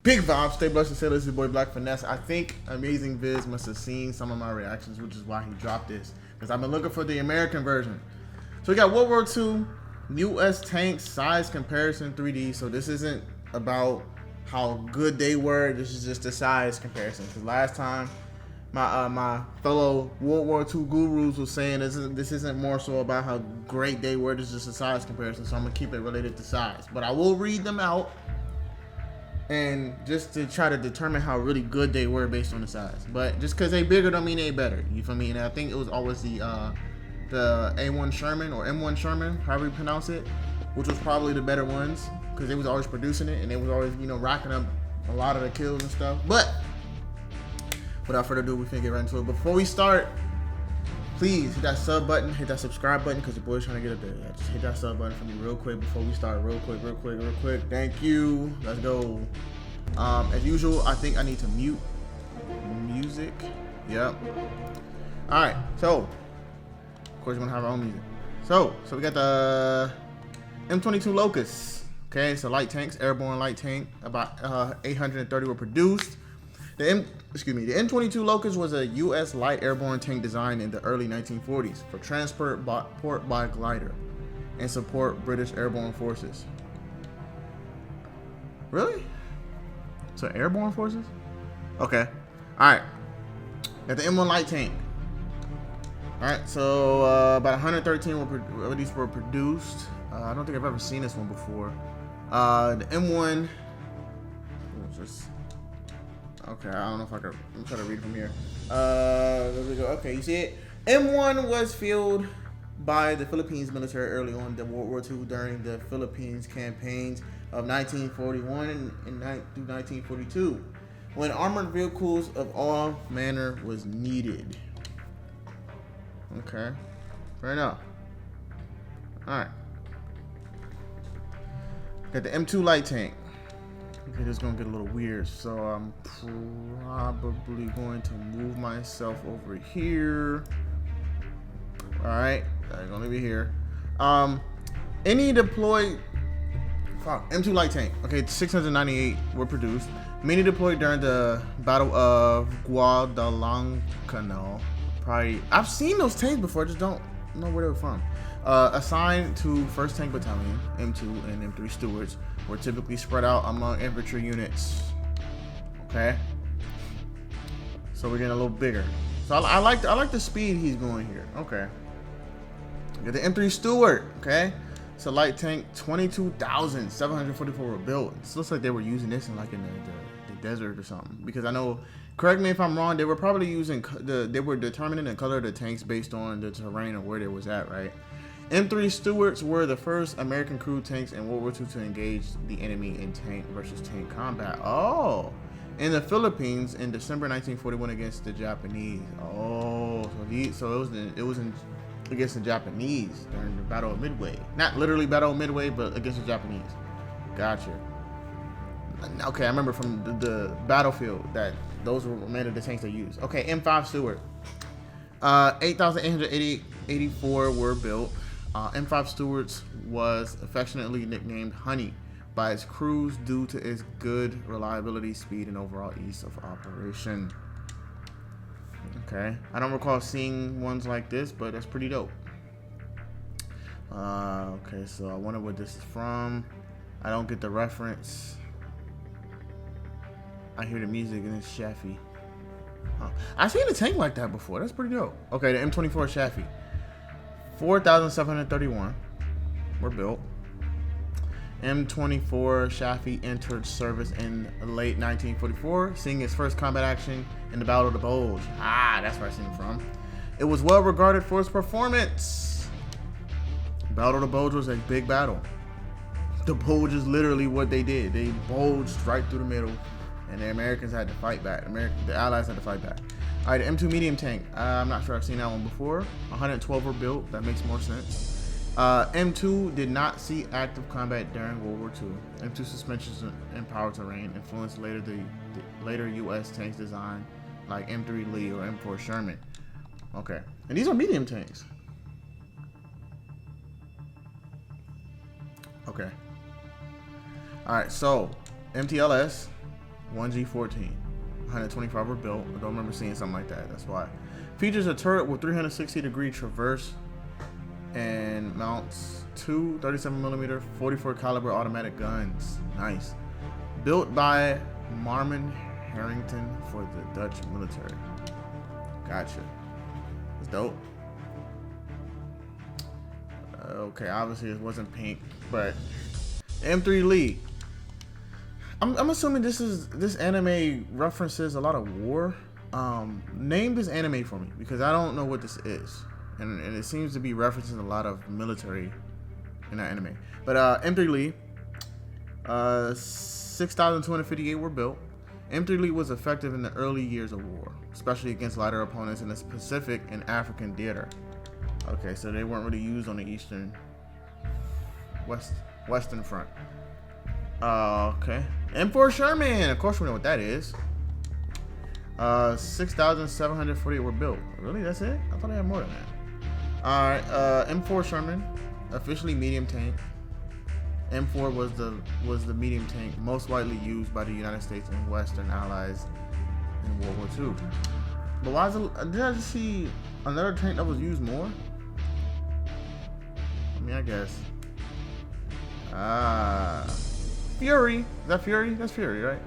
Big vibes, stay blessed and say this is your boy Black Finesse. I think Amazing Viz must have seen some of my reactions, which is why he dropped this. Because I've been looking for the American version. So we got World War II, U.S. tanks, size comparison 3D. So this isn't about how good they were. This is just the size comparison. Because last time, my fellow World War II gurus was saying this isn't more so about how great they were. This is just a size comparison. So I'm going to keep it related to size. But I will read them out. And just to try to determine how really good they were based on the size. But just because they bigger don't mean they better. You feel me? And I think it was always the A1 Sherman or M1 Sherman, however you pronounce it, which was probably the better ones because they was always producing it and they was always, you know, racking up a lot of the kills and stuff. But without further ado, we finna get right into it. Before we start, please hit that sub button, hit that subscribe button because the boy's trying to get up there. Yeah, just hit that sub button for me real quick before we start. Real quick. Thank you. Let's go. As usual, I think I need to mute music. Yep. All right. So, of course, we're gonna have our own music. So we got the M22 Locust. Okay, so light tanks, airborne light tank. About 830 were produced. The M22 Locust was a U.S. light airborne tank designed in the early 1940s for transport by glider and support British airborne forces. Really? So airborne forces? Okay. All right. Got the M1 light tank. All right. So about 113 of these were produced. I don't think I've ever seen this one before. The M1. Okay, I don't know if I can. I'm trying to read from here. There we go. Okay, you see it. M1 was fielded by the Philippines military early on in World War II during the Philippines campaigns of 1941 and through 1942, when armored vehicles of all manner was needed. Okay, fair enough. All right. Got the M2 light tank. Okay, this is gonna get a little weird, so I'm probably going to move myself over here. All right, I'm gonna leave it here. Any deployed M2 light tank. Okay, 698 were produced. Many deployed during the Battle of Guadalcanal. Probably I've seen those tanks before, just don't know where they were from. Assigned to 1st Tank Battalion, M2 and M3 Stewards were typically spread out among infantry units. Okay, so we're getting a little bigger. So I like the speed he's going here. Okay, got the M3 Steward. Okay, so light tank, 22,744 were built. It looks like they were using this in like in the desert or something, because I know. Correct me if I'm wrong. They were probably using they were determining the color of the tanks based on the terrain of where they was at, right? M3 Stewards were the first American crew tanks in World War II to engage the enemy in tank versus tank combat. Oh, in the Philippines in December 1941 against the Japanese. Oh, so it was against the Japanese during the Battle of Midway. Not literally Battle of Midway, but against the Japanese. Gotcha. Okay, I remember from the battlefield that those were many of the tanks they used. Okay, M5 Steward. 8,884 were built. M5 Stewards was affectionately nicknamed Honey by its crews due to its good reliability, speed, and overall ease of operation. Okay, I don't recall seeing ones like this, but that's pretty dope. Okay, so I wonder what this is from. I don't get the reference. I hear the music and it's Shafi. I've seen a tank like that before. That's pretty dope. Okay, the M24 Shafi. 4,731 were built. M24 Shafi entered service in late 1944, seeing its first combat action in the Battle of the Bulge. Ah, that's where I seen it from. It was well regarded for its performance. Battle of the Bulge was a big battle. The Bulge is literally what they did. They bulged right through the middle. And the Americans had to fight back. The Allies had to fight back. All right, the M2 medium tank. I'm not sure I've seen that one before. 112 were built. That makes more sense. M2 did not see active combat during World War II. M2 suspensions in power terrain influenced the later U.S. tanks design, like M3 Lee or M4 Sherman. Okay, and these are medium tanks. Okay. All right, so MTLS. 1G14. 125 were built. I don't remember seeing something like that. That's why. Features a turret with 360-degree traverse and mounts two 37mm 44 caliber automatic guns. Nice. Built by Marmon Harrington for the Dutch military. Gotcha. It's dope. Okay, obviously it wasn't pink, but M3 Lee. I'm assuming this anime references a lot of war. Name this anime for me because I don't know what this is, and it seems to be referencing a lot of military in that anime. But M3 Lee, 6,258 were built. M3 Lee was effective in the early years of war, especially against lighter opponents in the Pacific and African theater. Okay, so they weren't really used on the Western front. Okay. M4 Sherman, of course we know what that is. 6,748 were built. Really, that's it? I thought I had more than that. Alright, M4 Sherman, officially medium tank. M4 was the medium tank most widely used by the United States and Western allies in World War II. But why is it, did I just see another tank that was used more? I mean, I guess. Fury. Is that Fury? That's Fury, right?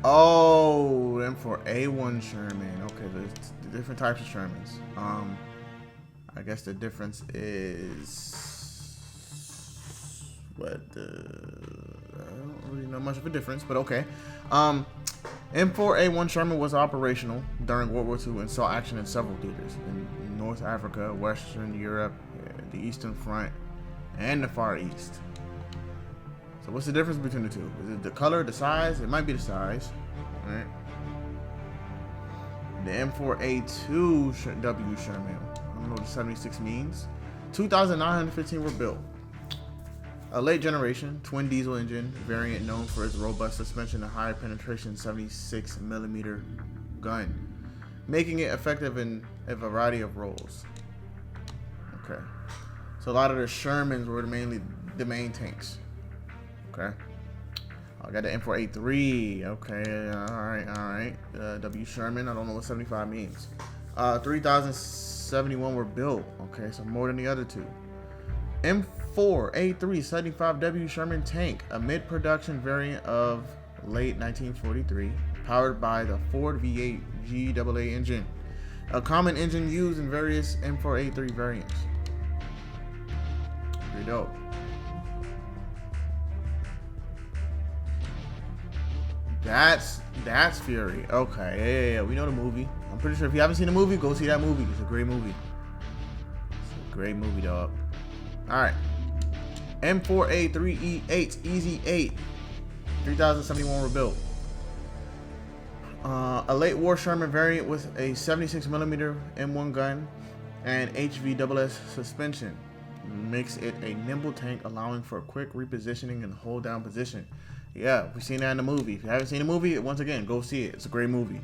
Oh, M4A1 Sherman. Okay, there's different types of Shermans. I guess the difference is what I don't really know much of a difference, but okay. M4A1 Sherman was operational during World War II and saw action in several theaters in North Africa, Western Europe, the Eastern Front, and the Far East. So what's the difference between the two? Is it the color, the size? It might be the size. All right. The M4A2 W Sherman. I don't know what the 76 means. 2,915 were built. A late generation twin diesel engine variant known for its robust suspension and high penetration 76mm gun, making it effective in a variety of roles. Okay. So a lot of the Shermans were mainly the main tanks. Okay. I got the M4A3. Okay. All right. W Sherman. I don't know what 75 means. 3,071 were built. Okay, so more than the other two. M4A3 75W Sherman tank, a mid-production variant of late 1943, powered by the Ford V8 GAA engine, a common engine used in various M4A3 variants. Pretty dope. That's Fury. Okay, yeah, we know the movie. I'm pretty sure if you haven't seen the movie, go see that movie. It's a great movie. It's a great movie, dog. All right. M4A3E8 Easy 8. 3,071 were built. A late war Sherman variant with a 76mm M1 gun and HVSS suspension makes it a nimble tank, allowing for quick repositioning and hold down position. Yeah, we've seen that in the movie. If you haven't seen the movie, once again, go see it. It's a great movie.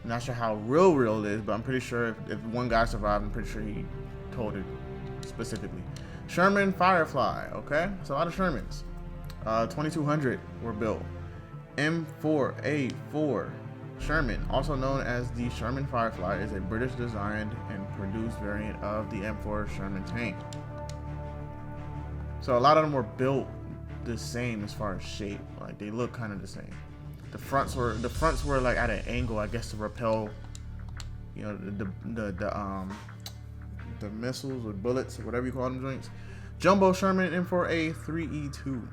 I'm not sure how real it is, but I'm pretty sure if one guy survived, I'm pretty sure he told it specifically. Sherman Firefly, okay? It's a lot of Shermans. 2,200 were built. M4A4 Sherman, also known as the Sherman Firefly, is a British designed and produced variant of the M4 Sherman tank. So a lot of them were built the same as far as shape. Like they look kind of the same. The fronts were like at an angle, I guess, to repel, you know, the missiles or bullets or whatever you call them joints. Jumbo Sherman M4A3E2.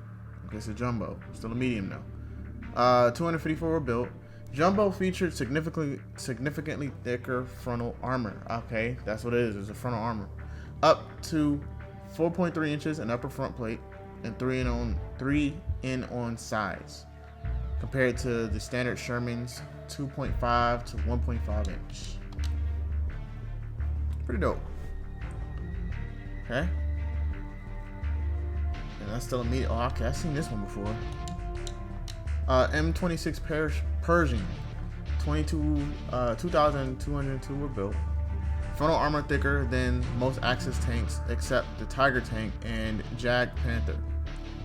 Okay, so jumbo, still a medium now. 254 were built. Jumbo featured significantly thicker frontal armor. Okay, that's what it is. It's a frontal armor, up to 4.3 inches in upper front plate and 3 in on sides, compared to the standard Sherman's 2.5 to 1.5 inch. Pretty dope. Okay. And that's still a medium. Oh, okay, I've seen this one before. M26 Pershing, 2,202 were built. Frontal armor thicker than most Axis tanks except the Tiger tank and Jag Panther.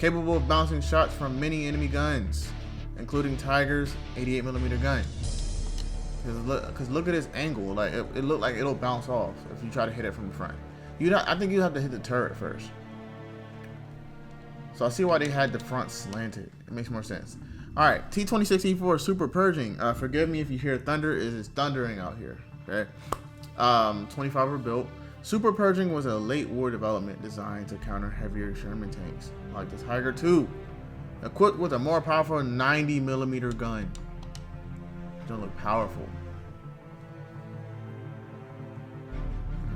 capable of bouncing shots from many enemy guns, including Tiger's 88mm gun. Because look at its angle, like it looked like it'll bounce off if you try to hit it from the front. I think you have to hit the turret first. So I see why they had the front slanted. It makes more sense. All right, T-26E4 Super Purging. Forgive me if you hear thunder. It is thundering out here. Okay. 25 were built. Super Purging was a late war development designed to counter heavier Sherman tanks like the Tiger II, equipped with a more powerful 90mm gun. Don't look powerful.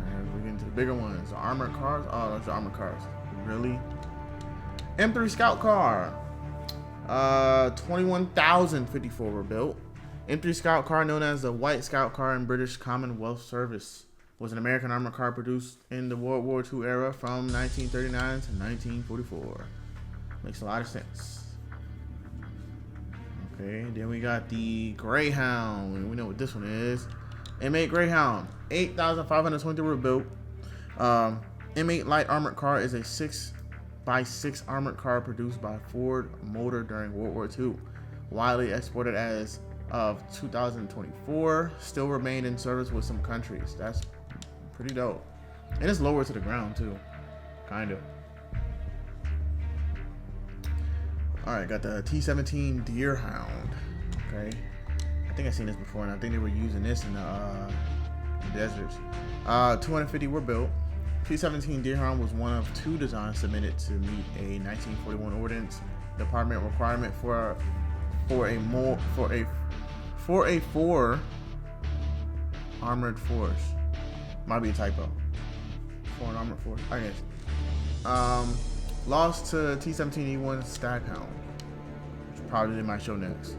Alright, we're getting to the bigger ones. The armored cars. Oh, those are armored cars. Really? M3 Scout Car. 21,054 were built. M3 Scout Car, known as the White Scout Car in British Commonwealth Service, was an American armored car produced in the World War II era from 1939 to 1944. Makes a lot of sense. Okay, then we got the Greyhound. We know what this one is. M8 Greyhound. 8,523 were built. M8 Light Armored Car is a 6x6 armored car produced by Ford Motor during World War II. Widely exported as of 2024. Still remained in service with some countries. That's pretty dope. And it's lower to the ground too. Kind of. Alright, got the T-17 Deerhound. Okay. I think I've seen this before, and I think they were using this in the deserts. 250 were built. T-17 Deerhound was one of 2 designs submitted to meet a 1941 Ordnance Department requirement for a 4 armored force. Might be a typo. For an armored force, I guess. Lost to T-17E1 Staghound, which probably they might show next.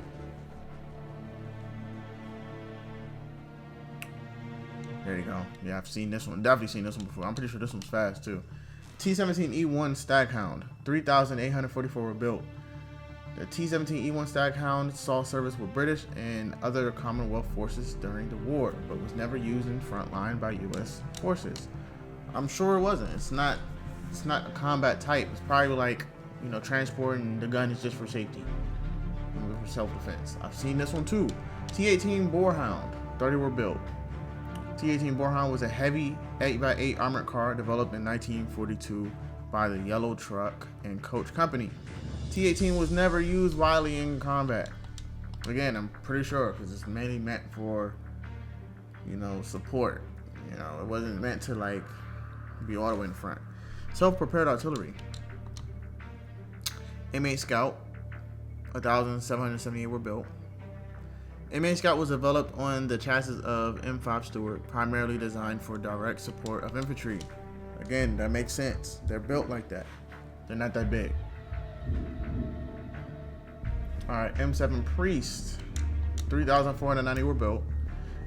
There you go. Yeah, I've seen this one. Definitely seen this one before. I'm pretty sure this one's fast too. T-17E1 Staghound. 3,844 were built. The T-17E1 Staghound saw service with British and other Commonwealth forces during the war, but was never used in front line by U.S. forces. I'm sure it wasn't. It's not a combat type. It's probably like, you know, transporting the gun is just for safety, for self-defense. I've seen this one too. T-18 Boarhound. 30 were built. T-18 Boarhound was a heavy 8x8 armored car developed in 1942 by the Yellow Truck and Coach Company. T-18 was never used widely in combat. Again, I'm pretty sure because it's mainly meant for, you know, support. You know, it wasn't meant to like be all the way in front. Self-propelled artillery. M8 Scout. 1,778 were built. M8 Scout was developed on the chassis of M5 Stuart, primarily designed for direct support of infantry. Again, that makes sense. They're built like that. They're not that big. Alright, M7 Priest. 3,490 were built.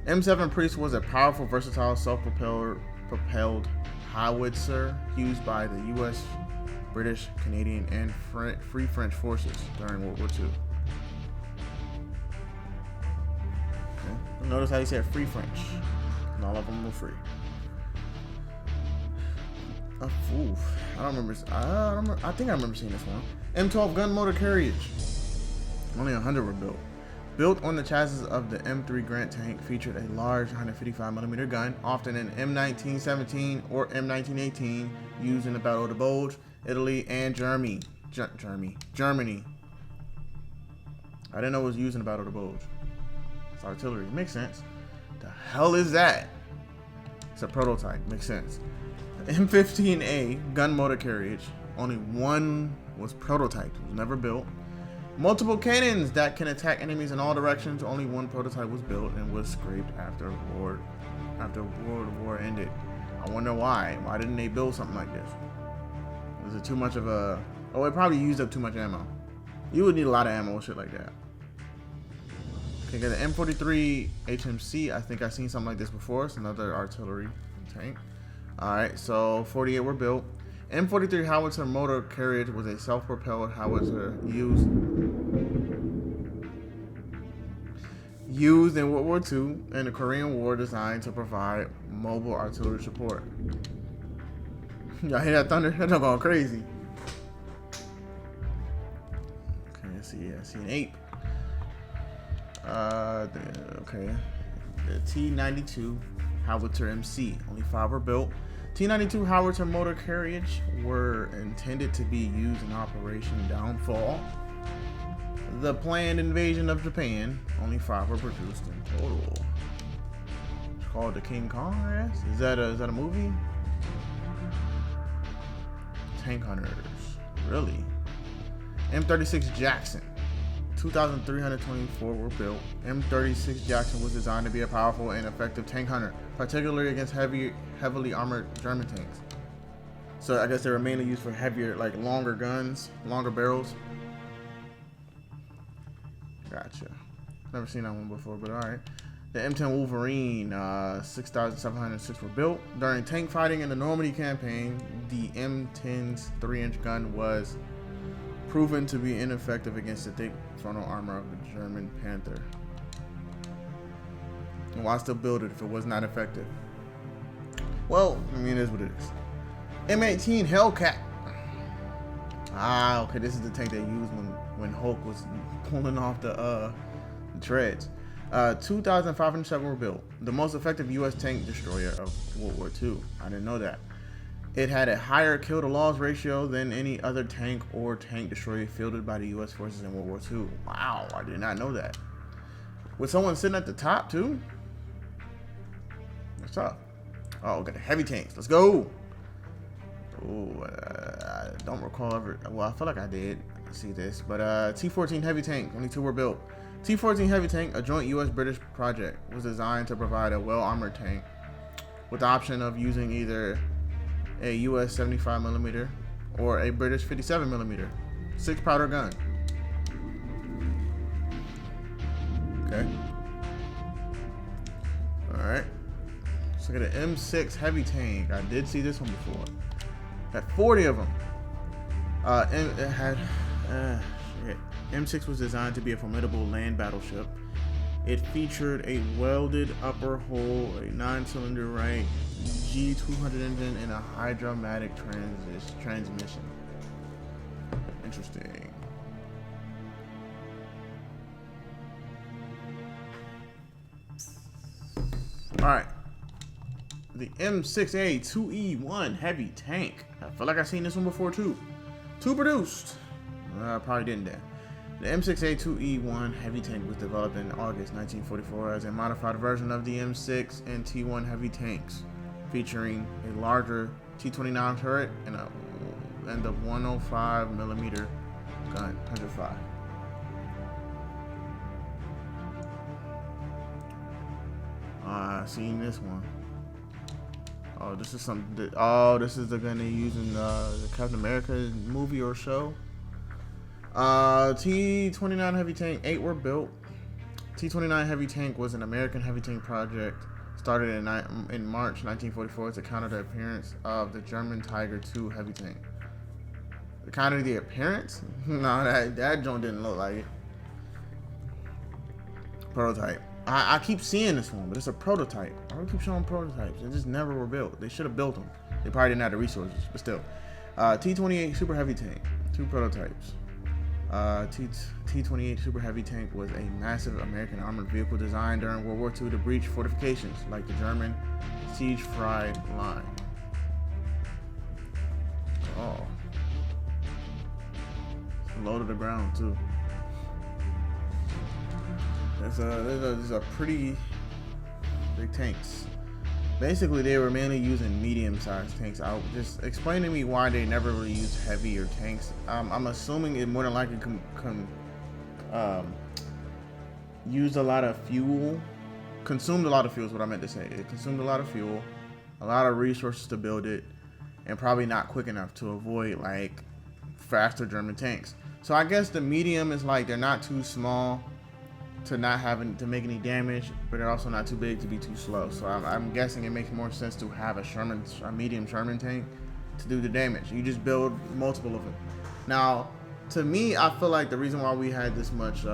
M7 Priest was a powerful, versatile, self-propelled howitzer used by the U.S., British, Canadian, and Free French forces during World War II. Okay. Notice how he said Free French. And all of them were free. Oof. I think I remember seeing this one. M12 gun motor carriage. Only 100 were built. Built on the chassis of the M3 Grant tank, featured a large 155mm gun, often an M1917 or M1918, used in the Battle of the Bulge, Italy, and Germany. Germany. I didn't know it was used in the Battle of the Bulge. It's artillery. Makes sense. The hell is that? It's a prototype. Makes sense. The M15A gun motor carriage. Only one was prototyped. It was never built. Multiple cannons that can attack enemies in all directions. Only one prototype was built and was scrapped after World War ended. I wonder why. Why didn't they build something like this? Was it too much of a... Oh, it probably used up too much ammo. You would need a lot of ammo and shit like that. Okay, got the M43 HMC. I think I've seen something like this before. It's another artillery tank. Alright, so 48 were built. M43 howitzer motor carriage was a self-propelled howitzer used in World War II and the Korean War, designed to provide mobile artillery support. Y'all hear that thunder? That's not going crazy. I see an ape. Okay. The T-92 Howitzer MC. Only 5 were built. T-92 Howitzer motor carriage were intended to be used in Operation Downfall. The planned invasion of Japan. Only 5 were produced in total. It's called the King Kong, I guess. Is that a movie? Tank Hunters. Really? M36 Jackson. 2,324 were built. M36 Jackson was designed to be a powerful and effective tank hunter, particularly against heavily armored German tanks. So I guess they were mainly used for heavier, like longer guns, longer barrels. Gotcha. Never seen that one before, but all right. The M10 Wolverine, 6,706 were built. During tank fighting in the Normandy campaign, the M10's 3-inch gun was proven to be ineffective against the thick frontal armor of the German Panther. And why still build it if it was not effective? Well, I mean, it is what it is. M18 Hellcat. Ah, okay, this is the tank they used when Hulk was pulling off the treads. 2,507 were built. The most effective U.S. tank destroyer of World War II. I didn't know that. It had a higher kill-to-loss ratio than any other tank or tank destroyer fielded by the U.S. forces in World War II. Wow, I did not know that. With someone sitting at the top, too? What's up? Oh, got the heavy tanks. Let's go. Oh, I don't recall ever. Well, I feel like I did see this. But T-14 heavy tank. Only 2 were built. T-14 heavy tank, a joint U.S.-British project, was designed to provide a well-armored tank with the option of using either a U.S. 75mm or a British 57mm 6-powder gun. Okay. All right. Let's look at an M6 heavy tank. I did see this one before. Got 40 of them. M6 was designed to be a formidable land battleship. It featured a welded upper hull, a 9-cylinder Wright G200 engine, and a hydromatic transmission. Interesting. All right. The M6A 2E1 heavy tank. I feel like I've seen this one before too. 2 produced. Probably didn't then. The M6A 2E1 heavy tank was developed in August 1944 as a modified version of the M6 and T1 heavy tanks, featuring a larger T29 turret and the 105mm gun, 105. Seen this one. Oh, this is something. Oh, this is the gun they use in the Captain America movie or show. T29 heavy tank, 8 were built. T29 heavy tank was an American heavy tank project started in March 1944 to counter the appearance of the German Tiger II heavy tank. To counter the appearance? No, that joint didn't look like it. Prototype. I keep seeing this one, but it's a prototype. I don't keep showing prototypes. They just never were built. They should have built them. They probably didn't have the resources, but still. T28 super heavy tank, 2 prototypes. T28 super heavy tank was a massive American armored vehicle designed during World War II to breach fortifications like the German SUBCRIBE line. Oh. It's low to the ground too. There's a pretty big tanks. Basically, they were mainly using medium-sized tanks. Just explain to me why they never really used heavier tanks. I'm assuming it more than likely used a lot of fuel. Consumed a lot of fuel is what I meant to say. It consumed a lot of fuel, a lot of resources to build it, and probably not quick enough to avoid like faster German tanks. So I guess the medium is like they're not too small to not having to make any damage, but they're also not too big to be too slow. So I'm guessing it makes more sense to have a medium Sherman tank to do the damage. You just build multiple of them. Now, to me, I feel like the reason why we had this much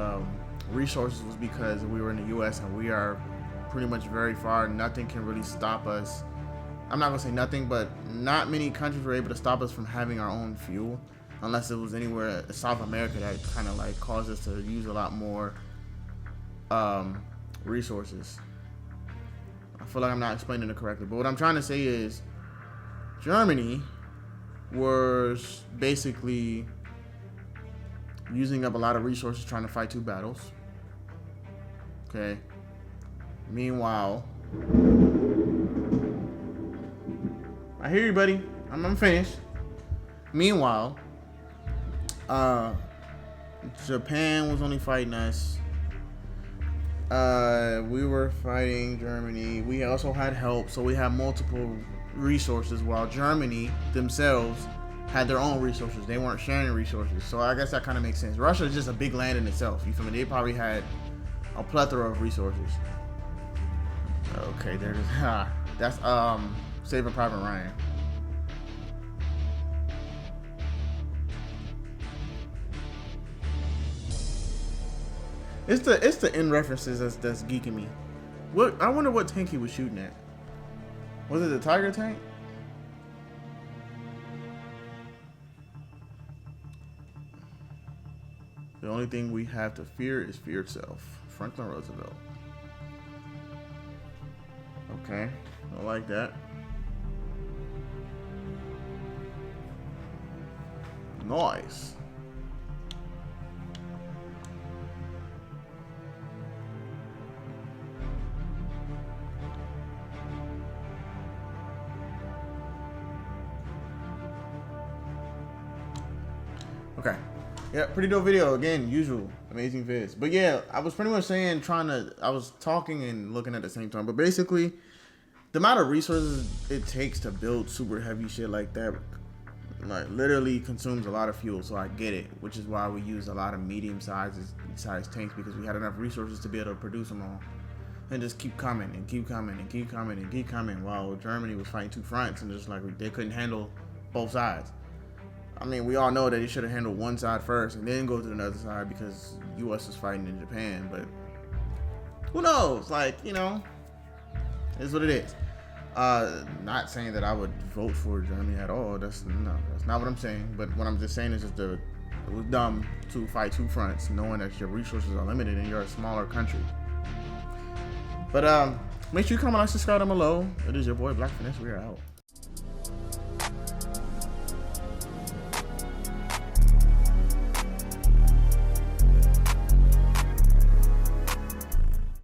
resources was because we were in the U.S. and we are pretty much very far. Nothing can really stop us. I'm not gonna say nothing, but not many countries were able to stop us from having our own fuel. unless it was anywhere in South America that kind of like caused us to use a lot more resources. I feel like I'm not explaining it correctly, but what I'm trying to say is Germany was basically using up a lot of resources trying to fight 2 battles. Okay. Meanwhile, I hear you, buddy. I'm finished. Meanwhile, Japan was only fighting us. We were fighting Germany. We also had help, so we had multiple resources, while Germany themselves had their own resources. They weren't sharing resources, so I guess that kind of makes sense. Russia is just a big land in itself. You feel me? They probably had a plethora of resources. Okay, there's that's Saving Private Ryan. It's the end references that's geeking me. What, I wonder what tank he was shooting at. Was it the Tiger tank? The only thing we have to fear is fear itself. Franklin Roosevelt. Okay, I like that. Nice. Okay. Yeah, pretty dope video. Again, usual. Amazing viz. But yeah, I was pretty much saying, I was talking and looking at the same time. But basically, the amount of resources it takes to build super heavy shit like that, like, literally consumes a lot of fuel. So I get it, which is why we use a lot of medium-sized tanks, because we had enough resources to be able to produce them all. And just keep coming and keep coming and keep coming and keep coming, while Germany was fighting 2 fronts and just like they couldn't handle both sides. I mean, we all know that he should have handled one side first and then go to another side, because U.S. is fighting in Japan. But who knows? Like, you know, it's what it is. Not saying that I would vote for Germany at all. That's not what I'm saying. But what I'm just saying is just it was dumb to fight 2 fronts, knowing that your resources are limited and you're a smaller country. But make sure you comment, like, subscribe down below. It is your boy Black Finesse. We are out.